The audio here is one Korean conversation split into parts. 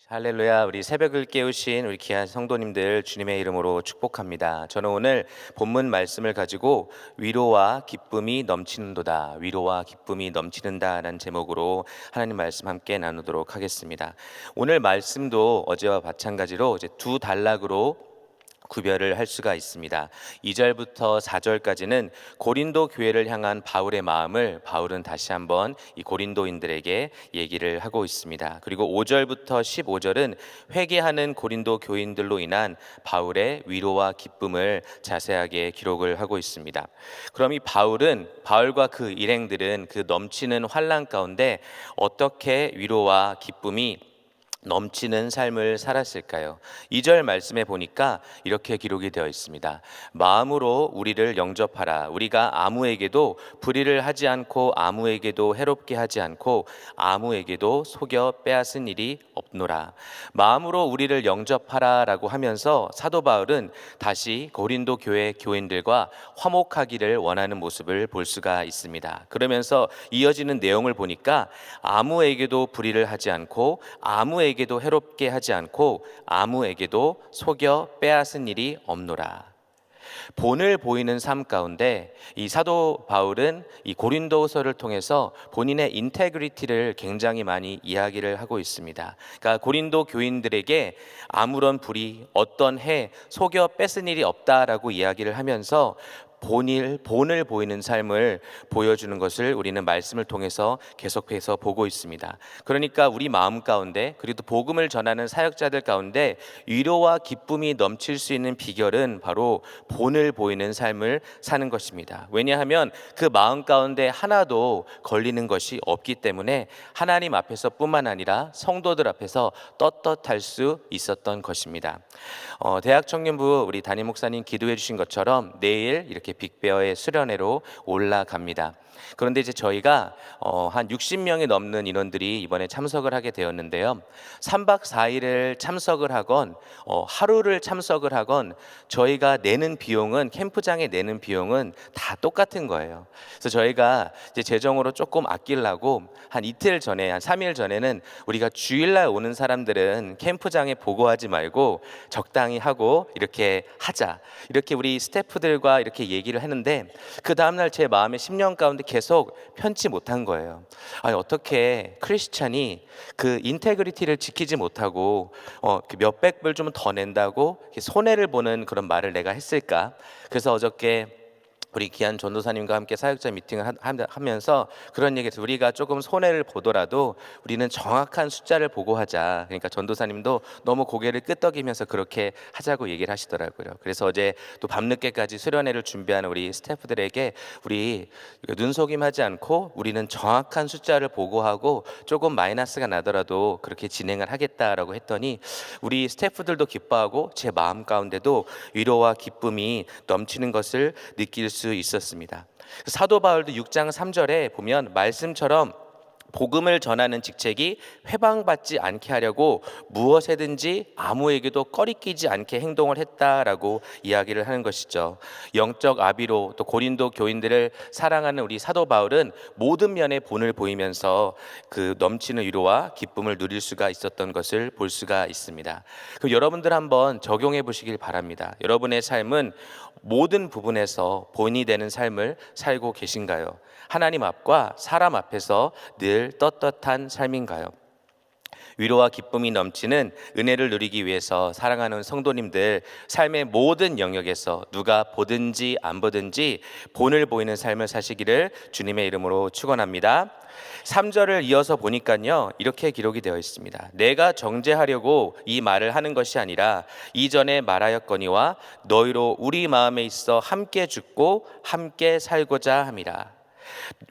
할렐루야. 우리 새벽을 깨우신 우리 귀한 성도님들 주님의 이름으로 축복합니다. 저는 오늘 본문 말씀을 가지고 위로와 기쁨이 넘치는도다, 위로와 기쁨이 넘치는다라는 제목으로 하나님 말씀 함께 나누도록 하겠습니다. 오늘 말씀도 어제와 마찬가지로 이제 두 단락으로 구별을 할 수가 있습니다. 2절부터 4절까지는 고린도 교회를 향한 바울의 마음을 바울은 다시 한번 이 고린도인들에게 얘기를 하고 있습니다. 그리고 5절부터 15절은 회개하는 고린도 교인들로 인한 바울의 위로와 기쁨을 자세하게 기록을 하고 있습니다. 그럼 이 바울과 그 일행들은 그 넘치는 환난 가운데 어떻게 위로와 기쁨이 넘치는 삶을 살았을까요? 2절 말씀에 보니까 이렇게 기록이 되어 있습니다. 마음으로 우리를 영접하라. 우리가 아무에게도 불의를 하지 않고 아무에게도 해롭게 하지 않고 아무에게도 속여 빼앗은 일이 없노라. 마음으로 우리를 영접하라 라고 하면서 사도 바울은 다시 고린도 교회 교인들과 화목하기를 원하는 모습을 볼 수가 있습니다. 그러면서 이어지는 내용을 보니까 아무에게도 불의를 하지 않고 아무에게도 해롭게 하지 않고 아무에게도 속여 빼앗은 일이 없노라. 본을 보이는 삶 가운데 이 사도 바울은 이 고린도서를 통해서 본인의 인테그리티를 굉장히 많이 이야기를 하고 있습니다. 그러니까 고린도 교인들에게 아무런 불의, 어떤 해 속여 뺏은 일이 없다라고 이야기를 하면서 본을 보이는 삶을 보여주는 것을 우리는 말씀을 통해서 계속해서 보고 있습니다. 그러니까 우리 마음 가운데, 그리고 복음을 전하는 사역자들 가운데 위로와 기쁨이 넘칠 수 있는 비결은 바로 본을 보이는 삶을 사는 것입니다. 왜냐하면 그 마음 가운데 하나도 걸리는 것이 없기 때문에 하나님 앞에서 뿐만 아니라 성도들 앞에서 떳떳할 수 있었던 것입니다. 대학 청년부 우리 담임 목사님 기도해 주신 것처럼 내일 이렇게 빅베어의 수련회로 올라갑니다. 그런데 이제 저희가 한 60명이 넘는 인원들이 이번에 참석을 하게 되었는데요. 3박 4일을 참석을 하건 하루를 참석을 하건 저희가 내는 비용은, 캠프장에 내는 비용은 다 똑같은 거예요. 그래서 저희가 이제 재정으로 조금 아끼려고 한 이틀 전에, 한 3일 전에는 우리가 주일날 오는 사람들은 캠프장에 보고하지 말고 적당히 하고 이렇게 하자, 이렇게 우리 스태프들과 이렇게 얘기를 했는데 그 다음날 제 마음에 10년 가운데 계속 편치 못한 거예요. 아니, 어떻게 크리스찬이 그 인테그리티를 지키지 못하고 몇백 불 좀 더 낸다고 손해를 보는 그런 말을 내가 했을까? 그래서 어저께 우리 귀한 전도사님과 함께 사역자 미팅을 하면서 그런 얘기했어요. 우리가 조금 손해를 보더라도 우리는 정확한 숫자를 보고 하자. 그러니까 전도사님도 너무 고개를 끄덕이면서 그렇게 하자고 얘기를 하시더라고요. 그래서 어제 또 밤늦게까지 수련회를 준비하는 우리 스태프들에게 우리 눈속임하지 않고 우리는 정확한 숫자를 보고하고 조금 마이너스가 나더라도 그렇게 진행을 하겠다라고 했더니 우리 스태프들도 기뻐하고 제 마음 가운데도 위로와 기쁨이 넘치는 것을 느낄 수 있었습니다. 사도 바울도 6장 3절에 보면 말씀처럼 복음을 전하는 직책이 회방받지 않게 하려고 무엇에든지 아무에게도 꺼리끼지 않게 행동을 했다라고 이야기를 하는 것이죠. 영적 아비로 또 고린도 교인들을 사랑하는 우리 사도 바울은 모든 면의 본을 보이면서 그 넘치는 위로와 기쁨을 누릴 수가 있었던 것을 볼 수가 있습니다. 그럼 여러분들 한번 적용해 보시길 바랍니다. 여러분의 삶은 모든 부분에서 본이 되는 삶을 살고 계신가요? 하나님 앞과 사람 앞에서 늘 떳떳한 삶인가요? 위로와 기쁨이 넘치는 은혜를 누리기 위해서 사랑하는 성도님들, 삶의 모든 영역에서 누가 보든지 안 보든지 본을 보이는 삶을 사시기를 주님의 이름으로 축원합니다. 3절을 이어서 보니까요, 이렇게 기록이 되어 있습니다. 내가 정죄하려고 이 말을 하는 것이 아니라 이전에 말하였거니와 너희로 우리 마음에 있어 함께 죽고 함께 살고자 함이라.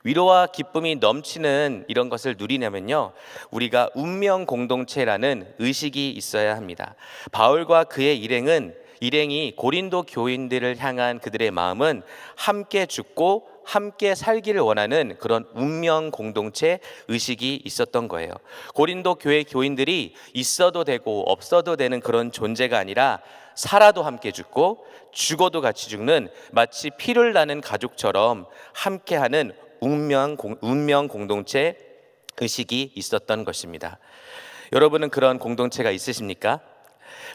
위로와 기쁨이 넘치는 이런 것을 누리려면요, 우리가 운명 공동체라는 의식이 있어야 합니다. 바울과 그의 일행이 고린도 교인들을 향한 그들의 마음은 함께 죽고 함께 살기를 원하는 그런 운명 공동체 의식이 있었던 거예요. 고린도 교회 교인들이 있어도 되고 없어도 되는 그런 존재가 아니라 살아도 함께 죽고 죽어도 같이 죽는, 마치 피를 나는 가족처럼 함께하는 운명 공동체 의식이 있었던 것입니다. 여러분은 그런 공동체가 있으십니까?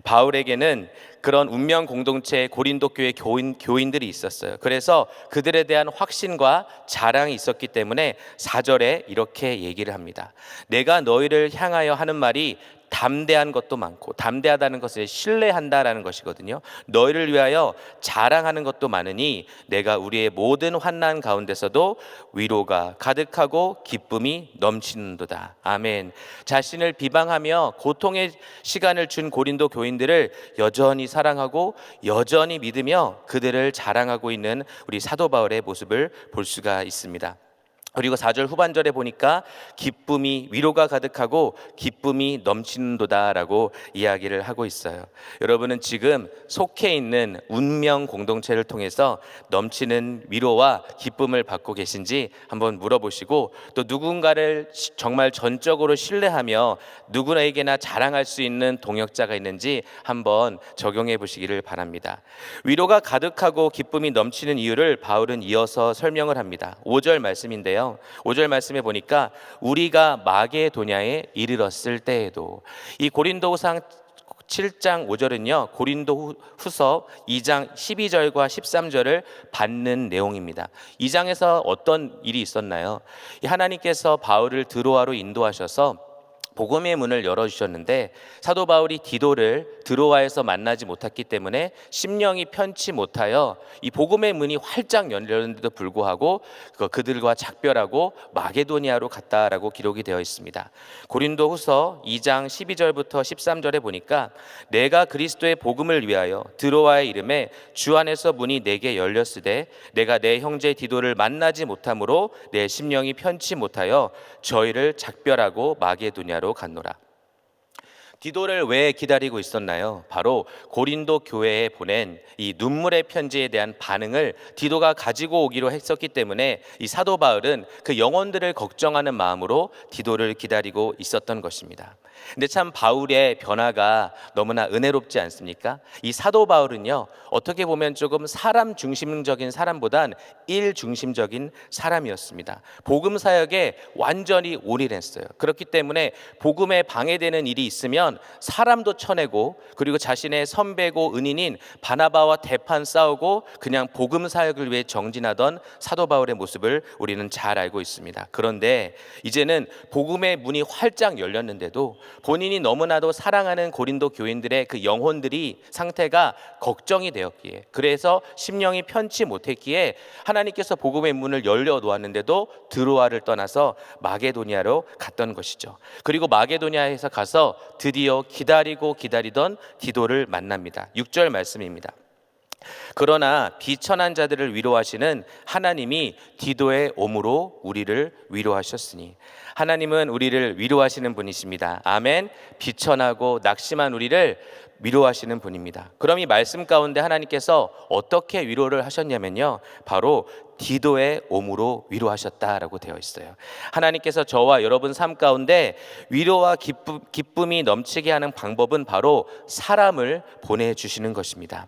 바울에게는 그런 운명 공동체의 고린도 교회 교인들이 있었어요. 그래서 그들에 대한 확신과 자랑이 있었기 때문에 4절에 이렇게 얘기를 합니다. 내가 너희를 향하여 하는 말이 담대한 것도 많고, 담대하다는 것을 신뢰한다라는 것이거든요. 너희를 위하여 자랑하는 것도 많으니 내가 우리의 모든 환난 가운데서도 위로가 가득하고 기쁨이 넘치는도다. 아멘. 자신을 비방하며 고통의 시간을 준 고린도 교인들을 여전히 사랑하고 여전히 믿으며 그들을 자랑하고 있는 우리 사도 바울의 모습을 볼 수가 있습니다. 그리고 4절 후반절에 보니까 기쁨이, 위로가 가득하고 기쁨이 넘치는도다라고 이야기를 하고 있어요. 여러분은 지금 속해 있는 운명 공동체를 통해서 넘치는 위로와 기쁨을 받고 계신지 한번 물어보시고, 또 누군가를 정말 전적으로 신뢰하며 누구에게나 자랑할 수 있는 동역자가 있는지 한번 적용해 보시기를 바랍니다. 위로가 가득하고 기쁨이 넘치는 이유를 바울은 이어서 설명을 합니다. 5절 말씀인데요. 5절 말씀에 보니까 우리가 마게도냐에 이르렀을 때에도, 이 고린도후서 7장 5절은요 고린도 후서 2장 12절과 13절을 받는 내용입니다. 2장에서 어떤 일이 있었나요? 하나님께서 바울을 드로아로 인도하셔서 복음의 문을 열어주셨는데, 사도 바울이 디도를 드로아에서 만나지 못했기 때문에 심령이 편치 못하여 이 복음의 문이 활짝 열렸는데도 불구하고 그들과 작별하고 마게도니아로 갔다라고 기록이 되어 있습니다. 고린도 후서 2장 12절부터 13절에 보니까 내가 그리스도의 복음을 위하여 드로아의 이름에 주 안에서 문이 내게 열렸으되 내가 내 형제 디도를 만나지 못하므로 내 심령이 편치 못하여 저희를 작별하고 마게도니아로 갔노라. 디도를 왜 기다리고 있었나요? 바로 고린도 교회에 보낸 이 눈물의 편지에 대한 반응을 디도가 가지고 오기로 했었기 때문에 이 사도 바울은 그 영혼들을 걱정하는 마음으로 디도를 기다리고 있었던 것입니다. 근데 참 바울의 변화가 너무나 은혜롭지 않습니까? 이 사도 바울은요 어떻게 보면 조금 사람 중심적인 사람보단 일 중심적인 사람이었습니다. 복음 사역에 완전히 올인했어요. 그렇기 때문에 복음에 방해되는 일이 있으면 사람도 쳐내고, 그리고 자신의 선배고 은인인 바나바와 대판 싸우고 그냥 복음 사역을 위해 정진하던 사도 바울의 모습을 우리는 잘 알고 있습니다. 그런데 이제는 복음의 문이 활짝 열렸는데도 본인이 너무나도 사랑하는 고린도 교인들의 그 영혼들이 상태가 걱정이 되었기에, 그래서 심령이 편치 못했기에 하나님께서 복음의 문을 열려 놓았는데도 드로아를 떠나서 마게도니아로 갔던 것이죠. 그리고 마게도니아에서 가서 드디어 기다리던 디도를 만납니다. 6절 말씀입니다. 그러나 비천한 자들을 위로하시는 하나님이 디도의 오므로 우리를 위로하셨으니, 하나님은 우리를 위로하시는 분이십니다. 아멘. 비천하고 낙심한 우리를 위로하시는 분입니다. 그럼 이 말씀 가운데 하나님께서 어떻게 위로를 하셨냐면요, 바로 디도의 오므로 위로하셨다라고 되어 있어요. 하나님께서 저와 여러분 삶 가운데 위로와 기쁨이 넘치게 하는 방법은 바로 사람을 보내주시는 것입니다.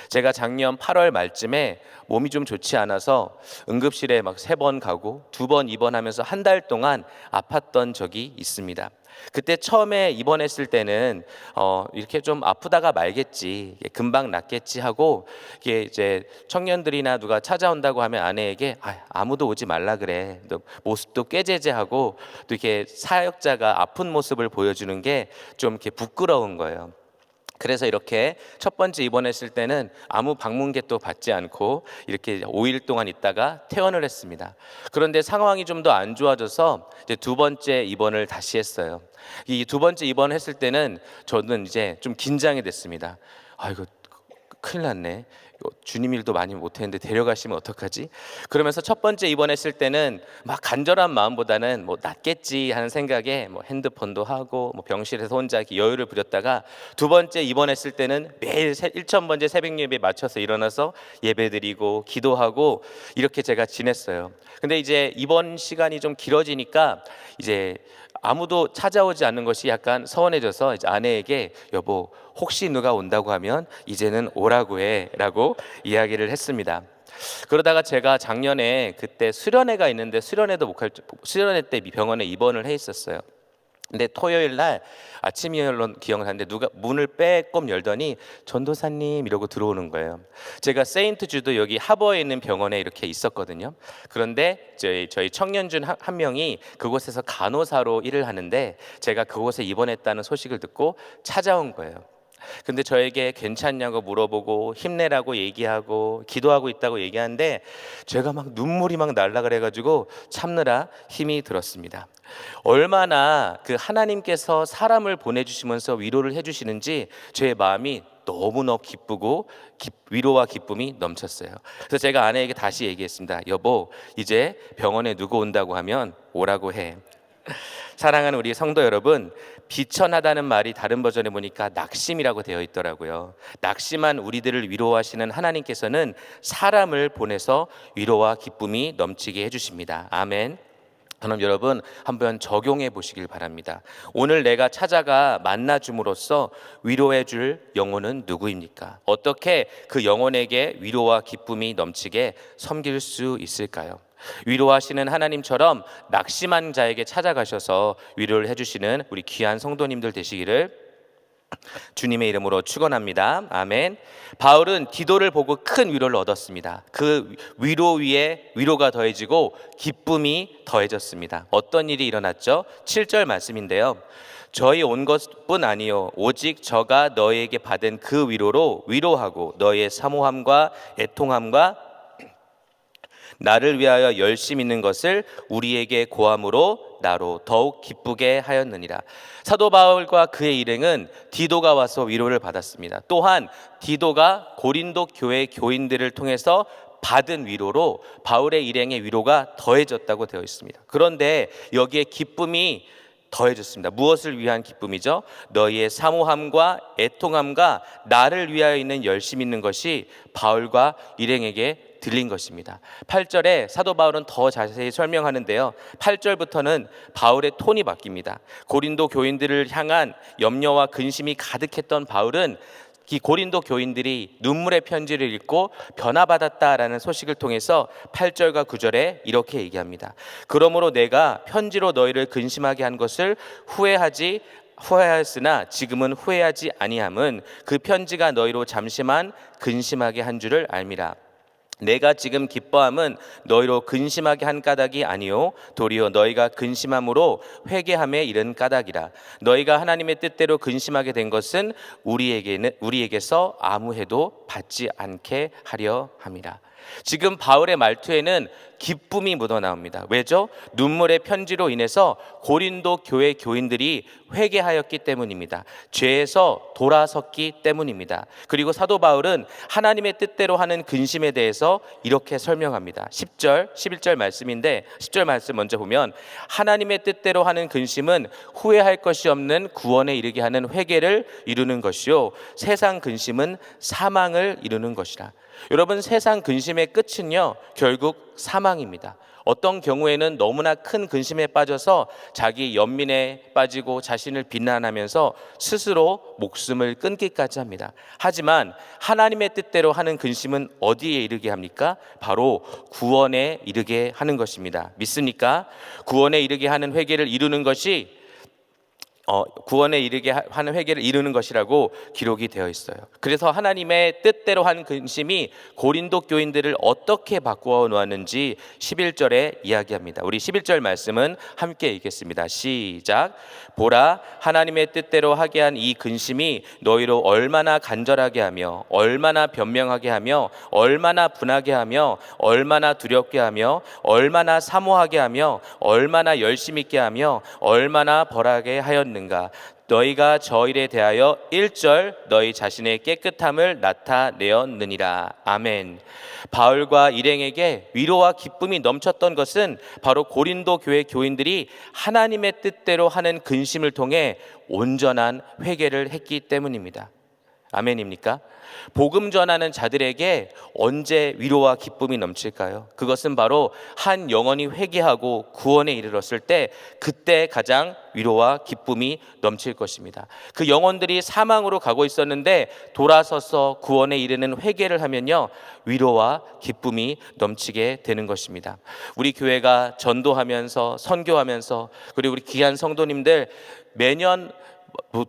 제가 작년 8월 말쯤에 몸이 좀 좋지 않아서 응급실에 막 3번 가고 2번 입원하면서 한 달 동안 아팠던 적이 있습니다. 그때 처음에 입원했을 때는 이렇게 좀 아프다가 말겠지, 금방 낫겠지 하고, 이게 이제 청년들이나 누가 찾아온다고 하면 아내에게 아무도 오지 말라 그래, 또 모습도 꾀죄죄하고, 또 이렇게 사역자가 아픈 모습을 보여주는 게 좀 이렇게 부끄러운 거예요. 그래서 이렇게 첫 번째 입원했을 때는 아무 방문객도 받지 않고 이렇게 5일 동안 있다가 퇴원을 했습니다. 그런데 상황이 좀 더 안 좋아져서 이제 2번째 입원을 다시 했어요. 이 2번째 입원했을 때는 저는 이제 좀 긴장이 됐습니다. 이거 큰일 났네. 주님 일도 많이 못했는데 데려가시면 어떡하지? 그러면서 첫 번째 입원했을 때는 막 간절한 마음보다는 뭐 낫겠지 하는 생각에 뭐 핸드폰도 하고 뭐 병실에서 혼자 이렇게 여유를 부렸다가, 2번째 입원했을 때는 매일 1000번째 새벽 예배에 맞춰서 일어나서 예배드리고 기도하고 이렇게 제가 지냈어요. 근데 이제 입원 시간이 좀 길어지니까 이제 아무도 찾아오지 않는 것이 약간 서운해져서 이제 아내에게 여보, 혹시 누가 온다고 하면 이제는 오라고 해 라고 이야기를 했습니다. 그러다가 제가 작년에 그때 수련회가 있는데 수련회 때 병원에 입원을 해 있었어요. 근데 토요일 날 아침이었던 기억을 하는데 누가 문을 빼꼼 열더니 전도사님 이러고 들어오는 거예요. 제가 세인트 주도 여기 하버에 있는 병원에 이렇게 있었거든요. 그런데 저희 청년준 한 명이 그곳에서 간호사로 일을 하는데 제가 그곳에 입원했다는 소식을 듣고 찾아온 거예요. 근데 저에게 괜찮냐고 물어보고 힘내라고 얘기하고 기도하고 있다고 얘기하는데 제가 막 눈물이 막 날라 그래가지고 참느라 힘이 들었습니다. 얼마나 그 하나님께서 사람을 보내주시면서 위로를 해주시는지 제 마음이 너무너무 기쁘고 위로와 기쁨이 넘쳤어요. 그래서 제가 아내에게 다시 얘기했습니다. 여보, 이제 병원에 누구 온다고 하면 오라고 해. 사랑하는 우리 성도 여러분, 비천하다는 말이 다른 버전에 보니까 낙심이라고 되어 있더라고요. 낙심한 우리들을 위로하시는 하나님께서는 사람을 보내서 위로와 기쁨이 넘치게 해주십니다. 아멘. 그럼 여러분 한번 적용해 보시길 바랍니다. 오늘 내가 찾아가 만나줌으로써 위로해 줄 영혼은 누구입니까? 어떻게 그 영혼에게 위로와 기쁨이 넘치게 섬길 수 있을까요? 위로하시는 하나님처럼 낙심한 자에게 찾아가셔서 위로를 해주시는 우리 귀한 성도님들 되시기를 주님의 이름으로 축원합니다. 아멘. 바울은 디도를 보고 큰 위로를 얻었습니다. 그 위로 위에 위로가 더해지고 기쁨이 더해졌습니다. 어떤 일이 일어났죠? 7절 말씀인데요. 저희 온 것뿐 아니요 오직 저가 너희에게 받은 그 위로로 위로하고 너희의 사모함과 애통함과 나를 위하여 열심 있는 것을 우리에게 고함으로 나로 더욱 기쁘게 하였느니라. 사도 바울과 그의 일행은 디도가 와서 위로를 받았습니다. 또한 디도가 고린도 교회 교인들을 통해서 받은 위로로 바울의 일행의 위로가 더해졌다고 되어 있습니다. 그런데 여기에 기쁨이 더해졌습니다. 무엇을 위한 기쁨이죠? 너희의 사모함과 애통함과 나를 위하여 있는 열심 있는 것이 바울과 일행에게 들린 것입니다. 8절에 사도 바울은 더 자세히 설명하는데요. 8절부터는 바울의 톤이 바뀝니다. 고린도 교인들을 향한 염려와 근심이 가득했던 바울은 이 고린도 교인들이 눈물의 편지를 읽고 변화받았다라는 소식을 통해서 8절과 9절에 이렇게 얘기합니다. 그러므로 내가 편지로 너희를 근심하게 한 것을 후회하였으나 지금은 후회하지 아니함은 그 편지가 너희로 잠시만 근심하게 한 줄을 알미라. 내가 지금 기뻐함은 너희로 근심하게 한 까닭이 아니요 도리어 너희가 근심함으로 회개함에 이른 까닭이라. 너희가 하나님의 뜻대로 근심하게 된 것은 우리에게서 아무 해도 받지 않게 하려 함이라. 지금 바울의 말투에는 기쁨이 묻어나옵니다. 왜죠? 눈물의 편지로 인해서 고린도 교회 교인들이 회개하였기 때문입니다. 죄에서 돌아섰기 때문입니다. 그리고 사도 바울은 하나님의 뜻대로 하는 근심에 대해서 이렇게 설명합니다. 10절, 11절 말씀인데 10절 말씀 먼저 보면 하나님의 뜻대로 하는 근심은 후회할 것이 없는 구원에 이르게 하는 회개를 이루는 것이요 세상 근심은 사망을 이루는 것이라. 여러분, 세상 근심의 끝은요 결국 사망입니다. 어떤 경우에는 너무나 큰 근심에 빠져서 자기 연민에 빠지고 자신을 비난하면서 스스로 목숨을 끊기까지 합니다. 하지만 하나님의 뜻대로 하는 근심은 어디에 이르게 합니까? 바로 구원에 이르게 하는 것입니다. 믿습니까? 구원에 이르게 하는 회개를 이루는 것이 구원에 이르게 하는 회개를 이루는 것이라고 기록이 되어 있어요. 그래서 하나님의 뜻대로 한 근심이 고린도 교인들을 어떻게 바꾸어 놓았는지 11절에 이야기합니다. 우리 11절 말씀은 함께 읽겠습니다. 시작. 보라, 하나님의 뜻대로 하게 한 이 근심이 너희로 얼마나 간절하게 하며 얼마나 변명하게 하며 얼마나 분하게 하며 얼마나 두렵게 하며 얼마나 사모하게 하며 얼마나 열심 있게 하며 얼마나 벌하게 하였는가. 너희가 저 일에 대하여 1절 너희 자신의 깨끗함을 나타내었느니라. 아멘. 바울과 일행에게 위로와 기쁨이 넘쳤던 것은 바로 고린도 교회 교인들이 하나님의 뜻대로 하는 근심을 통해 온전한 회개를 했기 때문입니다. 아멘입니까? 복음 전하는 자들에게 언제 위로와 기쁨이 넘칠까요? 그것은 바로 한 영혼이 회개하고 구원에 이르렀을 때, 그때 가장 위로와 기쁨이 넘칠 것입니다. 그 영혼들이 사망으로 가고 있었는데 돌아서서 구원에 이르는 회개를 하면요, 위로와 기쁨이 넘치게 되는 것입니다. 우리 교회가 전도하면서 선교하면서, 그리고 우리 귀한 성도님들 매년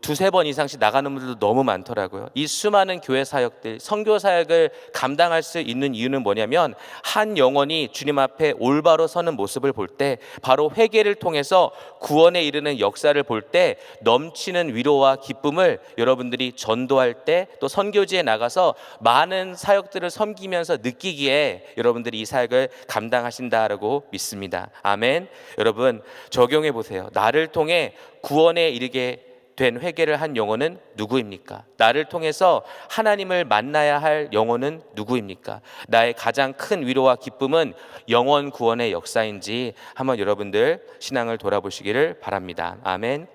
두세 번 이상씩 나가는 분들도 너무 많더라고요. 이 수많은 교회 사역들, 선교 사역을 감당할 수 있는 이유는 뭐냐면, 한 영혼이 주님 앞에 올바로 서는 모습을 볼 때, 바로 회개를 통해서 구원에 이르는 역사를 볼 때 넘치는 위로와 기쁨을 여러분들이 전도할 때, 또 선교지에 나가서 많은 사역들을 섬기면서 느끼기에 여러분들이 이 사역을 감당하신다라고 믿습니다. 아멘. 여러분, 적용해 보세요. 나를 통해 구원에 이르게 된 회개를 한 영혼은 누구입니까? 나를 통해서 하나님을 만나야 할 영혼은 누구입니까? 나의 가장 큰 위로와 기쁨은 영혼 구원의 역사인지 한번 여러분들 신앙을 돌아보시기를 바랍니다. 아멘.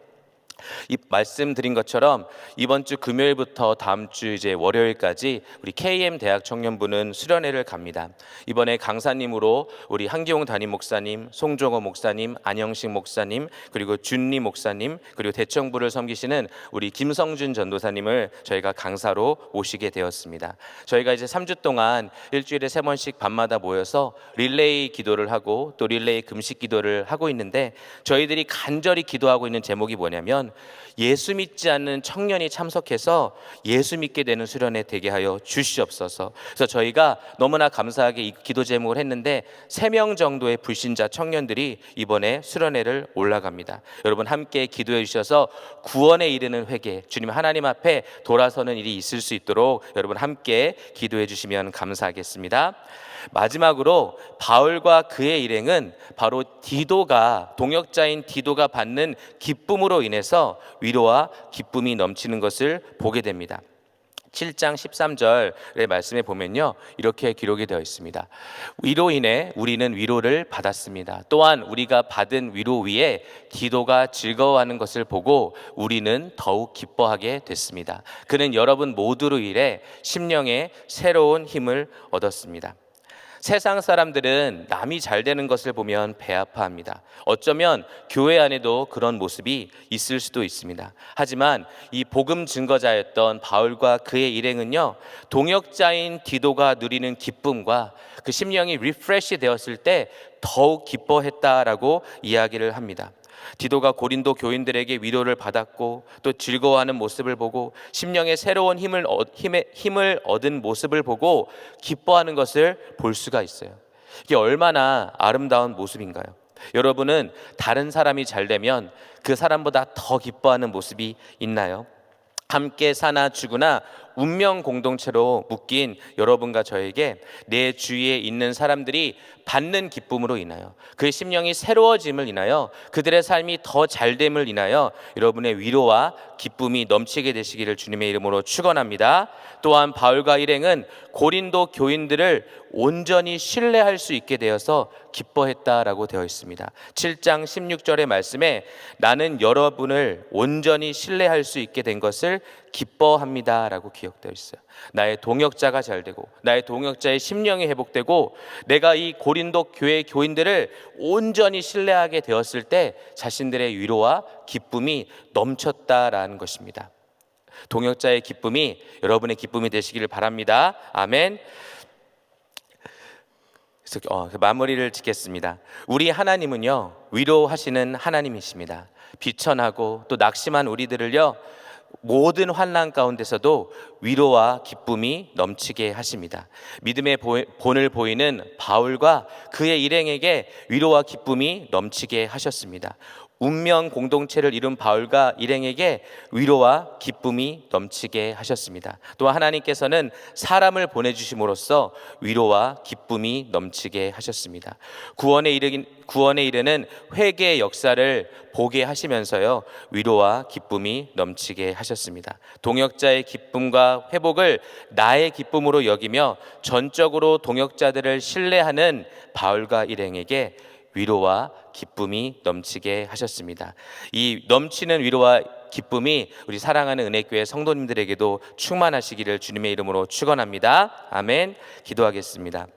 이 말씀드린 것처럼 이번 주 금요일부터 다음 주 이제 월요일까지 우리 KM 대학 청년부는 수련회를 갑니다. 이번에 강사님으로 우리 한기용 담임 목사님, 송종호 목사님, 안영식 목사님, 그리고 준리 목사님, 그리고 대청부를 섬기시는 우리 김성준 전도사님을 저희가 강사로 모시게 되었습니다. 저희가 이제 3주 동안 일주일에 3번씩 밤마다 모여서 릴레이 기도를 하고 또 릴레이 금식 기도를 하고 있는데, 저희들이 간절히 기도하고 있는 제목이 뭐냐면, 예수 믿지 않는 청년이 참석해서 예수 믿게 되는 수련회 되게 하여 주시옵소서. 그래서 저희가 너무나 감사하게 이 기도 제목을 했는데 3명 정도의 불신자 청년들이 이번에 수련회를 올라갑니다. 여러분 함께 기도해 주셔서 구원에 이르는 회개, 주님 하나님 앞에 돌아서는 일이 있을 수 있도록 여러분 함께 기도해 주시면 감사하겠습니다. 마지막으로 바울과 그의 일행은 바로 디도가, 동역자인 디도가 받는 기쁨으로 인해서 위로와 기쁨이 넘치는 것을 보게 됩니다. 7장 13절의 말씀에 보면요, 이렇게 기록이 되어 있습니다. 위로 인해 우리는 위로를 받았습니다. 또한 우리가 받은 위로 위에 디도가 즐거워하는 것을 보고 우리는 더욱 기뻐하게 됐습니다. 그는 여러분 모두로 인해 심령에 새로운 힘을 얻었습니다. 세상 사람들은 남이 잘 되는 것을 보면 배 아파합니다. 어쩌면 교회 안에도 그런 모습이 있을 수도 있습니다. 하지만 이 복음 증거자였던 바울과 그의 일행은요, 동역자인 디도가 누리는 기쁨과 그 심령이 리프레시 되었을 때 더욱 기뻐했다라고 이야기를 합니다. 디도가 고린도 교인들에게 위로를 받았고 또 즐거워하는 모습을 보고 심령의 새로운 힘을 얻은 모습을 보고 기뻐하는 것을 볼 수가 있어요. 이게 얼마나 아름다운 모습인가요? 여러분은 다른 사람이 잘 되면 그 사람보다 더 기뻐하는 모습이 있나요? 함께 사나 죽으나 운명 공동체로 묶인 여러분과 저에게 내 주위에 있는 사람들이 받는 기쁨으로 인하여, 그의 심령이 새로워짐을 인하여, 그들의 삶이 더 잘됨을 인하여 여러분의 위로와 기쁨이 넘치게 되시기를 주님의 이름으로 축원합니다. 또한 바울과 일행은 고린도 교인들을 온전히 신뢰할 수 있게 되어서 기뻐했다라고 되어 있습니다. 7장 16절의 말씀에 나는 여러분을 온전히 신뢰할 수 있게 된 것을 기뻐합니다라고 기록되어 있어요. 나의 동역자가 잘되고 나의 동역자의 심령이 회복되고 내가 이 고린도 교회 교인들을 온전히 신뢰하게 되었을 때 자신들의 위로와 기쁨이 넘쳤다라는 것입니다. 동역자의 기쁨이 여러분의 기쁨이 되시기를 바랍니다. 아멘. 마무리를 짓겠습니다. 우리 하나님은요, 위로하시는 하나님이십니다. 비천하고 또 낙심한 우리들을요, 모든 환난 가운데서도 위로와 기쁨이 넘치게 하십니다. 믿음의 본을 보이는 바울과 그의 일행에게 위로와 기쁨이 넘치게 하셨습니다. 운명 공동체를 이룬 바울과 일행에게 위로와 기쁨이 넘치게 하셨습니다. 또 하나님께서는 사람을 보내주심으로써 위로와 기쁨이 넘치게 하셨습니다. 구원에 이르는 회개의 역사를 보게 하시면서요, 위로와 기쁨이 넘치게 하셨습니다. 동역자의 기쁨과 회복을 나의 기쁨으로 여기며 전적으로 동역자들을 신뢰하는 바울과 일행에게 위로와 기쁨이 넘치게 하셨습니다. 이 넘치는 위로와 기쁨이 우리 사랑하는 은혜교회 성도님들에게도 충만하시기를 주님의 이름으로 축원합니다. 아멘. 기도하겠습니다.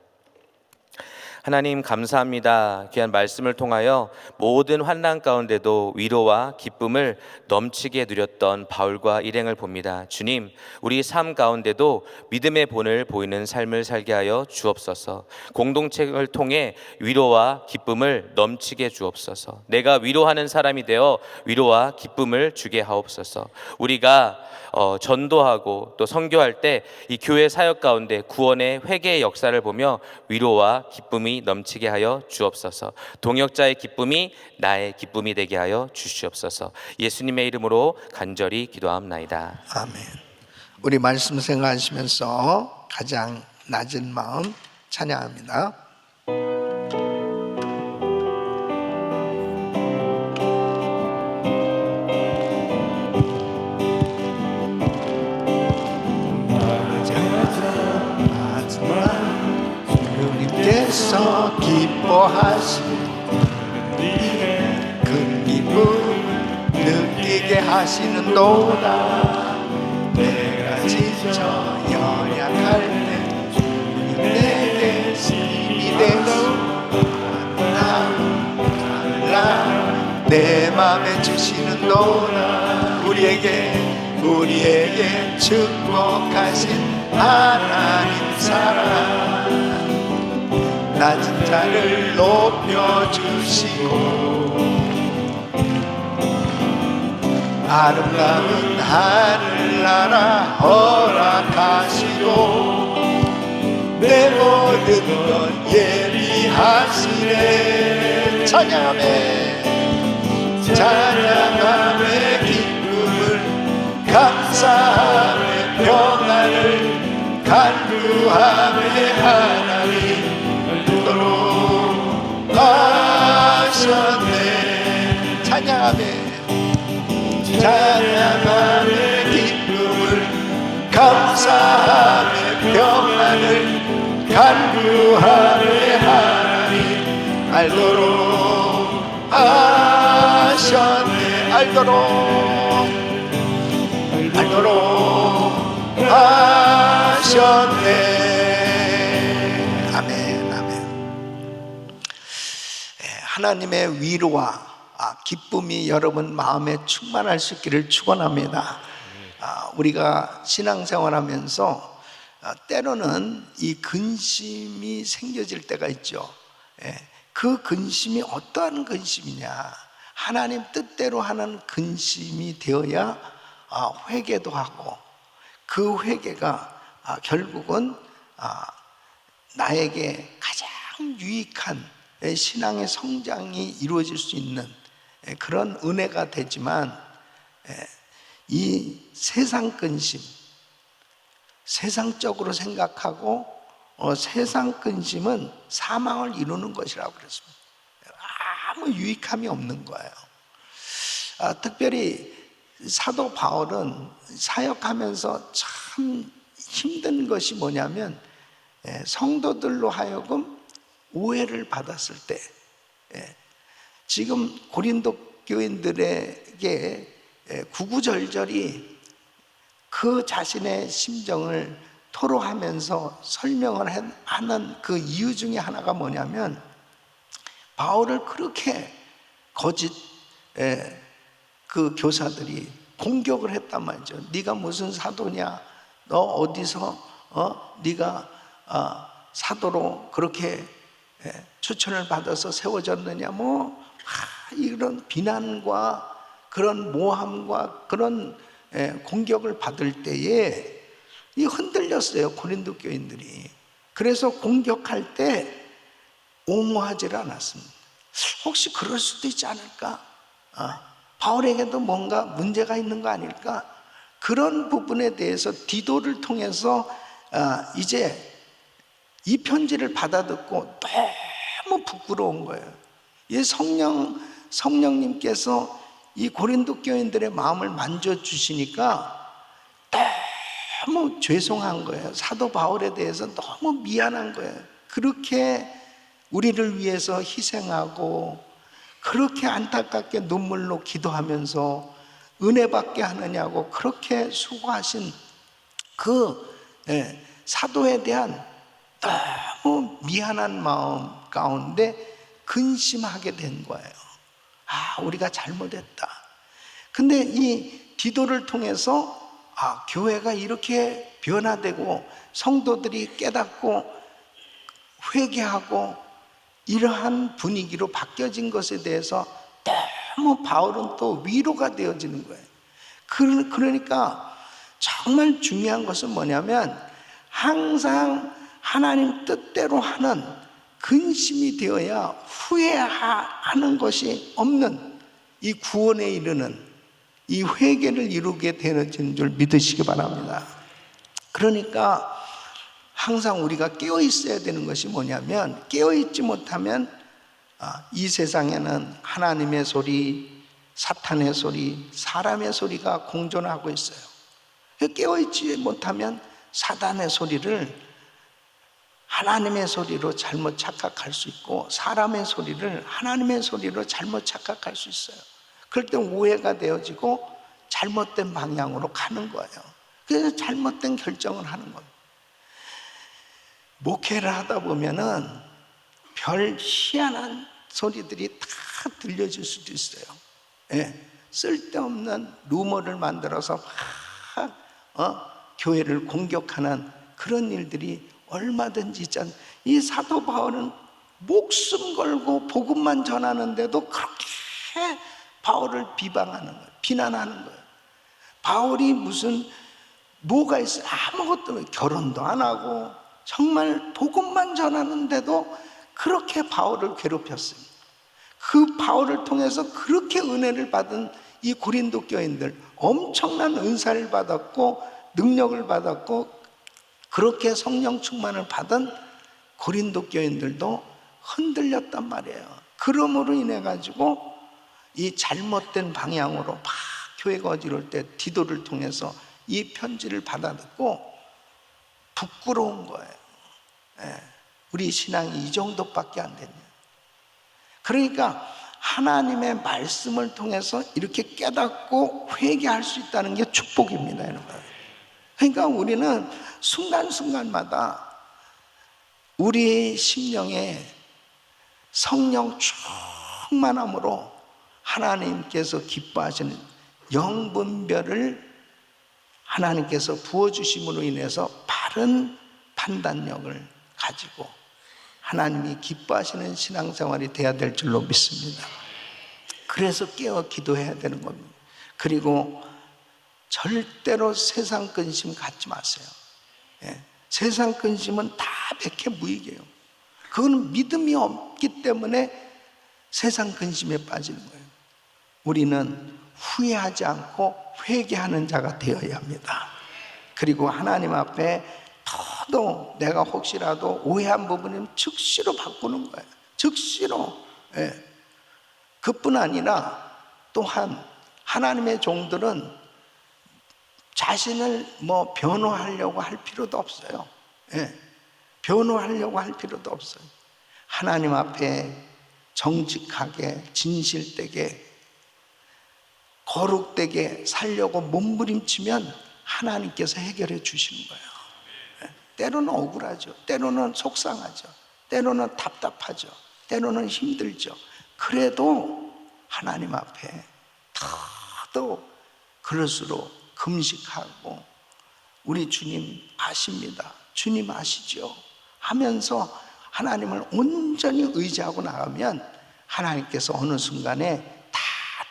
하나님 감사합니다. 귀한 말씀을 통하여 모든 환난 가운데도 위로와 기쁨을 넘치게 누렸던 바울과 일행을 봅니다. 주님, 우리 삶 가운데도 믿음의 본을 보이는 삶을 살게 하여 주옵소서. 공동체를 통해 위로와 기쁨을 넘치게 주옵소서. 내가 위로하는 사람이 되어 위로와 기쁨을 주게 하옵소서. 우리가 전도하고 또 선교할 때 이 교회 사역 가운데 구원의 회개의 역사를 보며 위로와 기쁨이 넘치게 하여 주옵소서. 동역자의 기쁨이 나의 기쁨이 되게 하여 주시옵소서. 예수님의 이름으로 간절히 기도하옵나이다. 아멘. 우리 말씀 생각하시면서 가장 낮은 마음 찬양합니다. 주님께서 기뻐하시는 큰 기쁨 느끼게 하시는도다. 내가 지쳐 연약할 때 주님 내게 힘이 되소. 내 맘에 주시는도다. 우리에게 축복하신 하나님 사랑, 낮은 자를 높여주시고 아름다운 하늘나라 허락하시고 내 모든 것 예비하시네. 찬양함에 기쁨을 감사함에 평안을 간구함에 하나님 하셨네. 찬양함에 기쁨을 감사함에 평안을 간구함에 하나님 알도록 하셨네. 알도록 하셨네. 아멘. 하나님의 위로와 기쁨이 여러분 마음에 충만할 수 있기를 축원합니다. 우리가 신앙생활하면서 때로는 이 근심이 생겨질 때가 있죠. 그 근심이 어떠한 근심이냐? 하나님 뜻대로 하는 근심이 되어야 회개도 하고, 그 회개가 결국은 나에게 가장 유익한 신앙의 성장이 이루어질 수 있는 그런 은혜가 되지만, 이 세상 근심, 세상적으로 생각하고 세상 근심은 사망을 이루는 것이라고 그랬습니다. 아무 유익함이 없는 거예요. 특별히 사도 바울은 사역하면서 참 힘든 것이 뭐냐면, 성도들로 하여금 오해를 받았을 때, 지금 고린도 교인들에게 구구절절히 그 자신의 심정을 토로하면서 설명을 하는 그 이유 중에 하나가 뭐냐면, 바울을 그렇게 거짓 그 교사들이 공격을 했단 말이죠. 네가 무슨 사도냐? 너 어디서 네가 사도로 그렇게 추천을 받아서 세워졌느냐? 이런 비난과 그런 모함과 그런 공격을 받을 때에 흔들렸어요, 고린도 교인들이. 그래서 공격할 때 옹호하지 않았습니다. 혹시 그럴 수도 있지 않을까? 바울에게도 뭔가 문제가 있는 거 아닐까? 그런 부분에 대해서 디도를 통해서 이제 이 편지를 받아듣고 너무 부끄러운 거예요. 이 성령님께서 이 고린도 교인들의 마음을 만져주시니까 너무 죄송한 거예요. 사도 바울에 대해서 너무 미안한 거예요. 그렇게 우리를 위해서 희생하고 그렇게 안타깝게 눈물로 기도하면서 은혜 받게 하느냐고 그렇게 수고하신 그 사도에 대한 너무 미안한 마음 가운데 근심하게 된 거예요. 아, 우리가 잘못했다. 근데 이 디도를 통해서 교회가 이렇게 변화되고 성도들이 깨닫고 회개하고 이러한 분위기로 바뀌어진 것에 대해서 너무 바울은 또 위로가 되어지는 거예요. 그러니까 정말 중요한 것은 뭐냐면 항상 하나님 뜻대로 하는 근심이 되어야 후회하는 것이 없는 이 구원에 이르는 이 회개를 이루게 되어지는 줄 믿으시기 바랍니다. 그러니까 항상 우리가 깨어 있어야 되는 것이 뭐냐면, 깨어 있지 못하면 이 세상에는 하나님의 소리, 사탄의 소리, 사람의 소리가 공존하고 있어요. 깨어 있지 못하면 사단의 소리를 하나님의 소리로 잘못 착각할 수 있고, 사람의 소리를 하나님의 소리로 잘못 착각할 수 있어요. 그럴 때 오해가 되어지고 잘못된 방향으로 가는 거예요. 그래서 잘못된 결정을 하는 겁니다. 목회를 하다 보면은 별 희한한 소리들이 다 들려질 수도 있어요. 쓸데없는 루머를 만들어서 교회를 공격하는 그런 일들이 얼마든지 있잖아요. 이 사도 바울은 목숨 걸고 복음만 전하는데도 그렇게 바울을 비방하는 거예요. 비난하는 거예요. 바울이 뭐가 있어요? 아무것도, 결혼도 안 하고 정말 복음만 전하는데도 그렇게 바울을 괴롭혔습니다. 그 바울을 통해서 그렇게 은혜를 받은 이 고린도 교인들, 엄청난 은사를 받았고 능력을 받았고 그렇게 성령 충만을 받은 고린도 교인들도 흔들렸단 말이에요. 그러므로 인해 가지고 이 잘못된 방향으로 막 교회가 어지러울 때 디도를 통해서 이 편지를 받아 듣고 부끄러운 거예요. 우리 신앙이 이 정도밖에 안 됐냐. 그러니까 하나님의 말씀을 통해서 이렇게 깨닫고 회개할 수 있다는 게 축복입니다, 여러분. 그러니까 우리는 순간순간마다 우리 심령에 성령 충만함으로 하나님께서 기뻐하시는 영분별을 하나님께서 부어주심으로 인해서 바른 판단력을 가지고 하나님이 기뻐하시는 신앙생활이 돼야 될 줄로 믿습니다. 그래서 깨어 기도해야 되는 겁니다. 그리고 절대로 세상 근심 갖지 마세요. 세상 근심은 다 백해무익이에요. 그거는 믿음이 없기 때문에 세상 근심에 빠지는 거예요. 우리는 후회하지 않고 회개하는 자가 되어야 합니다. 그리고 하나님 앞에 더도 내가 혹시라도 오해한 부분이면 즉시로 바꾸는 거예요. 즉시로. 그뿐 아니라 또한 하나님의 종들은 자신을 변호하려고 할 필요도 없어요. 변호하려고 할 필요도 없어요. 하나님 앞에 정직하게, 진실되게, 거룩되게 살려고 몸부림치면 하나님께서 해결해 주시는 거예요. 때로는 억울하죠. 때로는 속상하죠. 때로는 답답하죠. 때로는 힘들죠. 그래도 하나님 앞에 더도 그럴수록 금식하고 우리 주님 아십니다. 주님 아시죠? 하면서 하나님을 온전히 의지하고 나가면 하나님께서 어느 순간에 다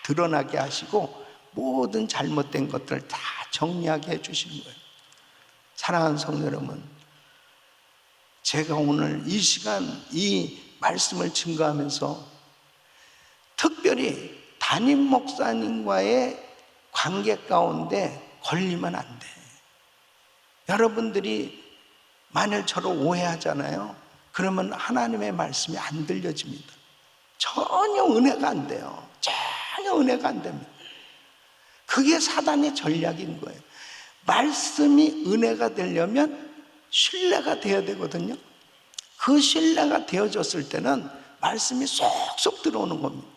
드러나게 하시고 모든 잘못된 것들을 다 정리하게 해주시는 거예요. 사랑하는 성도 여러분, 제가 오늘 이 시간 이 말씀을 증거하면서 특별히 담임 목사님과의 관계 가운데 걸리면 안 돼. 여러분들이 만일 저를 오해하잖아요. 그러면 하나님의 말씀이 안 들려집니다. 전혀 은혜가 안 돼요. 전혀 은혜가 안 됩니다. 그게 사단의 전략인 거예요. 말씀이 은혜가 되려면 신뢰가 되어야 되거든요. 그 신뢰가 되어졌을 때는 말씀이 쏙쏙 들어오는 겁니다.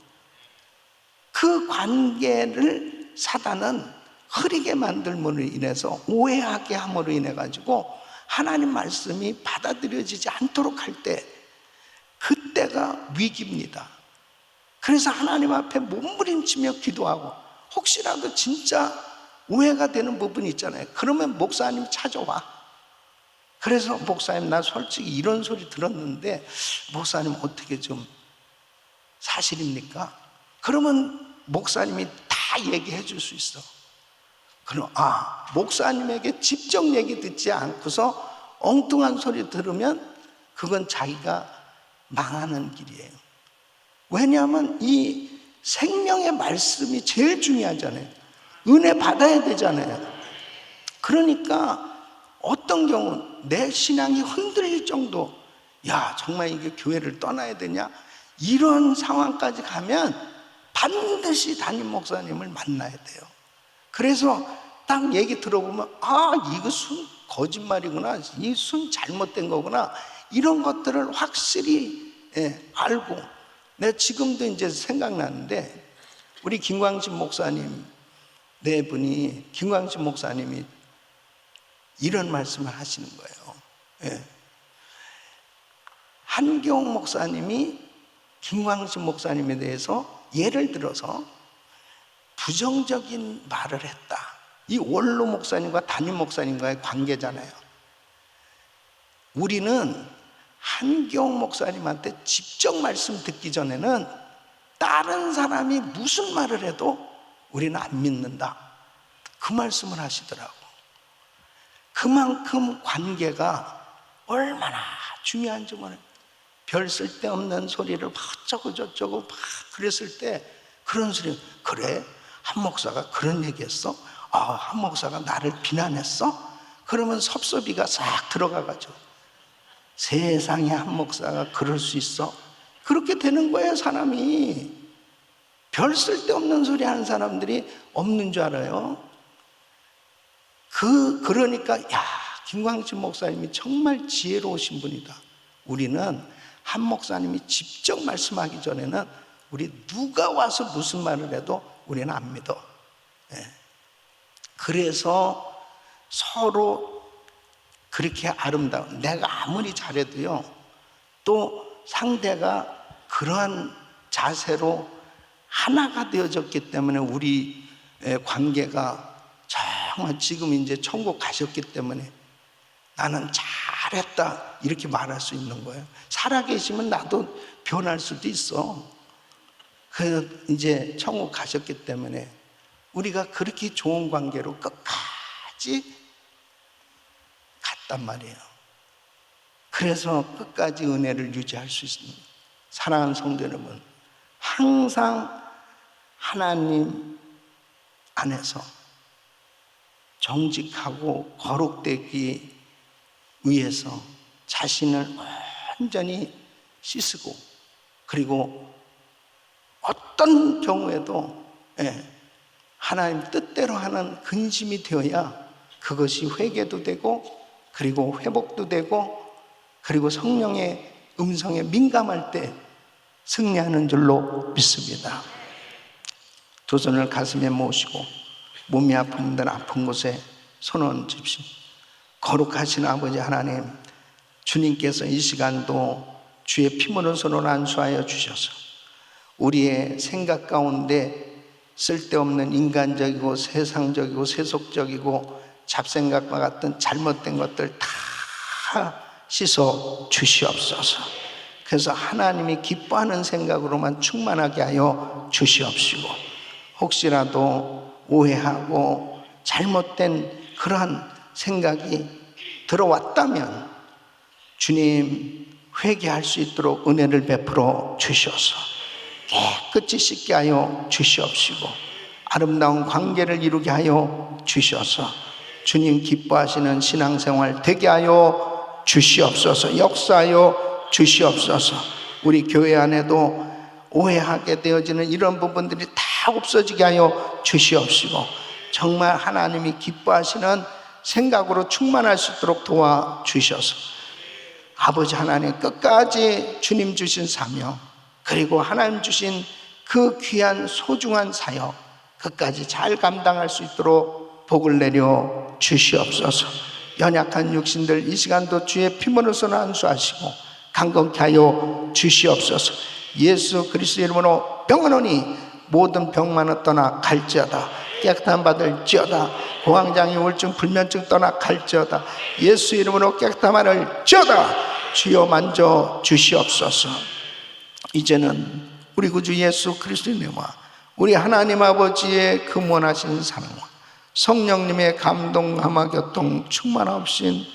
그 관계를 사단은 흐리게 만들므로 인해서 오해하게 함으로 인해 가지고 하나님 말씀이 받아들여지지 않도록 할 때, 그때가 위기입니다. 그래서 하나님 앞에 몸부림치며 기도하고, 혹시라도 진짜 오해가 되는 부분이 있잖아요. 그러면 목사님 찾아와. 그래서 목사님, 나 솔직히 이런 소리 들었는데 목사님 어떻게 좀 사실입니까? 그러면 목사님이 다 얘기해 줄 수 있어. 그럼 목사님에게 직접 얘기 듣지 않고서 엉뚱한 소리 들으면 그건 자기가 망하는 길이에요. 왜냐하면 이 생명의 말씀이 제일 중요하잖아요. 은혜 받아야 되잖아요. 그러니까 어떤 경우는 내 신앙이 흔들릴 정도, 야 정말 이게 교회를 떠나야 되냐, 이런 상황까지 가면 반드시 담임 목사님을 만나야 돼요. 그래서 딱 얘기 들어보면 이거 순 거짓말이구나, 이 순 잘못된 거구나, 이런 것들을 확실히 알고. 내가 지금도 이제 생각나는데, 우리 김광진 목사님 네 분이, 김광진 목사님이 이런 말씀을 하시는 거예요. 한경 목사님이 김광진 목사님에 대해서 예를 들어서 부정적인 말을 했다. 이 원로 목사님과 담임 목사님과의 관계잖아요. 우리는 한경 목사님한테 직접 말씀 듣기 전에는 다른 사람이 무슨 말을 해도 우리는 안 믿는다, 그 말씀을 하시더라고. 그만큼 관계가 얼마나 중요한지 몰라요. 별 쓸데없는 소리를 막 어쩌고 저쩌고 막 그랬을 때, 그런 소리, 그래? 한 목사가 그런 얘기했어? 한 목사가 나를 비난했어? 그러면 섭섭이가 싹 들어가가지고, 세상에 한 목사가 그럴 수 있어? 그렇게 되는 거예요. 사람이 별 쓸데없는 소리 하는 사람들이 없는 줄 알아요. 그러니까 김광진 목사님이 정말 지혜로우신 분이다. 우리는 한 목사님이 직접 말씀하기 전에는 우리 누가 와서 무슨 말을 해도 우리는 안 믿어. 그래서 서로 그렇게 아름다운, 내가 아무리 잘해도요, 또 상대가 그러한 자세로 하나가 되어졌기 때문에 우리 관계가 정말, 지금 이제 천국 가셨기 때문에 나는 잘했다 이렇게 말할 수 있는 거예요. 살아계시면 나도 변할 수도 있어. 그래서 이제 천국 가셨기 때문에 우리가 그렇게 좋은 관계로 끝까지 갔단 말이에요. 그래서 끝까지 은혜를 유지할 수 있습니다. 사랑하는 성도 여러분, 항상 하나님 안에서 정직하고 거룩되기 위해서 자신을 완전히 씻고, 그리고 어떤 경우에도 하나님 뜻대로 하는 근심이 되어야 그것이 회개도 되고, 그리고 회복도 되고, 그리고 성령의 음성에 민감할 때 승리하는 줄로 믿습니다. 두 손을 가슴에 모시고 몸이 아픈 분들은 아픈 곳에 손을 얹으십시오. 거룩하신 아버지 하나님, 주님께서 이 시간도 주의 피물은 손을 안수하여 주셔서 우리의 생각 가운데 쓸데없는 인간적이고 세상적이고 세속적이고 잡생각과 같은 잘못된 것들 다 씻어 주시옵소서. 그래서 하나님이 기뻐하는 생각으로만 충만하게 하여 주시옵시고, 혹시라도 오해하고 잘못된 그러한 생각이 들어왔다면 주님 회개할 수 있도록 은혜를 베풀어 주셔서 깨끗이 씻게 하여 주시옵시고, 아름다운 관계를 이루게 하여 주셔서 주님 기뻐하시는 신앙생활 되게 하여 주시옵소서. 역사하여 주시옵소서. 우리 교회 안에도 오해하게 되어지는 이런 부분들이 다 없어지게 하여 주시옵시고, 정말 하나님이 기뻐하시는 생각으로 충만할 수 있도록 도와주셔서 아버지 하나님, 끝까지 주님 주신 사명, 그리고 하나님 주신 그 귀한 소중한 사역 끝까지 잘 감당할 수 있도록 복을 내려 주시옵소서. 연약한 육신들 이 시간도 주의 피문으로서 안수하시고 강건케 하여 주시옵소서. 예수 그리스도 이름으로 병원오니 모든 병만은 떠나 갈지어다. 깨끗함 받을지어다. 공황장애 우울증 불면증 떠나 갈지어다. 예수 이름으로 깨끗함 받을지어다. 주여 만져 주시옵소서. 이제는 우리 구주 예수 그리스도의 은혜와 우리 하나님 아버지의 근원하신 사랑과 성령님의 감동함과 교통 충만하신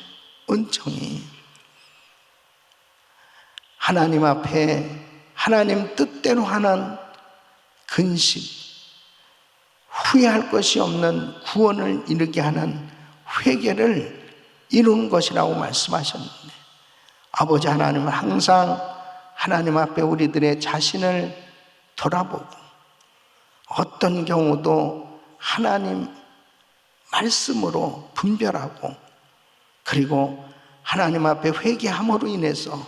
은총이 하나님 앞에 하나님 뜻대로 하는 근심, 후회할 것이 없는 구원을 이루게 하는 회개를 이루는 것이라고 말씀하셨는데, 아버지 하나님은 항상 하나님 앞에 우리들의 자신을 돌아보고 어떤 경우도 하나님 말씀으로 분별하고, 그리고 하나님 앞에 회개함으로 인해서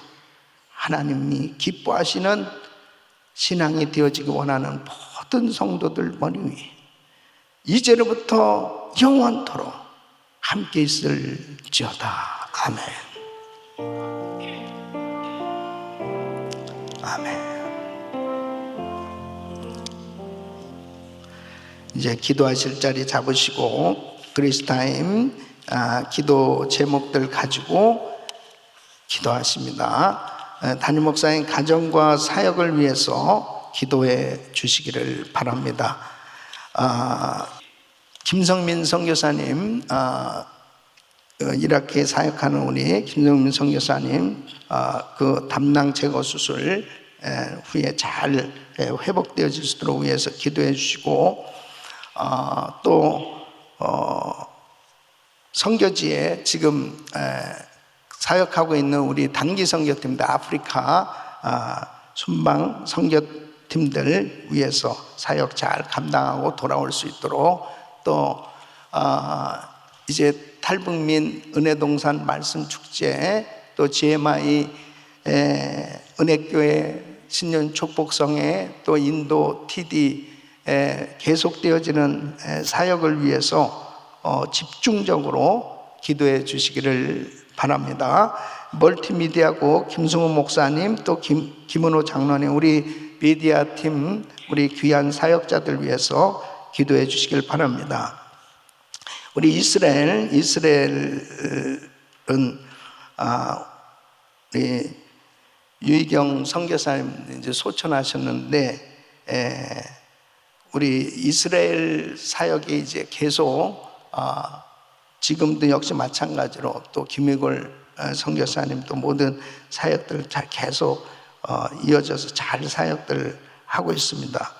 하나님이 기뻐하시는 신앙이 되어지기 원하는 모든 성도들 머리 위에 이제로부터 영원토록 함께 있을지어다. 아멘. 아멘. 이제 기도하실 자리 잡으시고 그리스타임 기도 제목들 가지고 기도하십니다. 담임 목사님 가정과 사역을 위해서 기도해 주시기를 바랍니다. 김성민 선교사님, 이라크에 사역하는 우리 김성민 선교사님, 그 담낭 제거 수술 후에 잘 회복되어질 수 있도록 위해서 기도해 주시고, 또 선교지에 지금 사역하고 있는 우리 단기 선교팀들, 아프리카 순방 선교팀들 위해서 사역 잘 감당하고 돌아올 수 있도록, 또 이제 탈북민 은혜동산 말씀축제, 또 GMI 은혜교회 신년 축복성회, 또 인도 TD 계속되어지는 사역을 위해서 집중적으로 기도해 주시기를 바랍니다. 멀티미디어고 김승우 목사님, 또 김은호 장로님, 우리 미디어 팀, 우리 귀한 사역자들 위해서 기도해 주시길 바랍니다. 우리 이스라엘은 우리 유희경 선교사님 이제 소천하셨는데, 우리 이스라엘 사역이 이제 계속 지금도 역시 마찬가지로 또 김희골 선교사님 또 모든 사역들 잘 계속 이어져서 잘 사역들 하고 있습니다.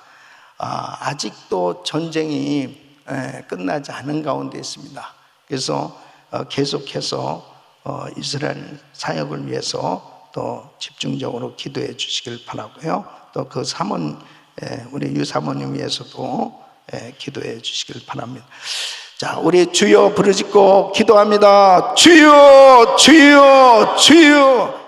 아직도 전쟁이 끝나지 않은 가운데 있습니다. 그래서 계속해서 이스라엘 사역을 위해서 또 집중적으로 기도해 주시길 바라고요. 또 그 사모님, 우리 유 사모님 위해서도 기도해 주시길 바랍니다. 자, 우리 주여 부르짖고 기도합니다. 주여, 주여, 주여.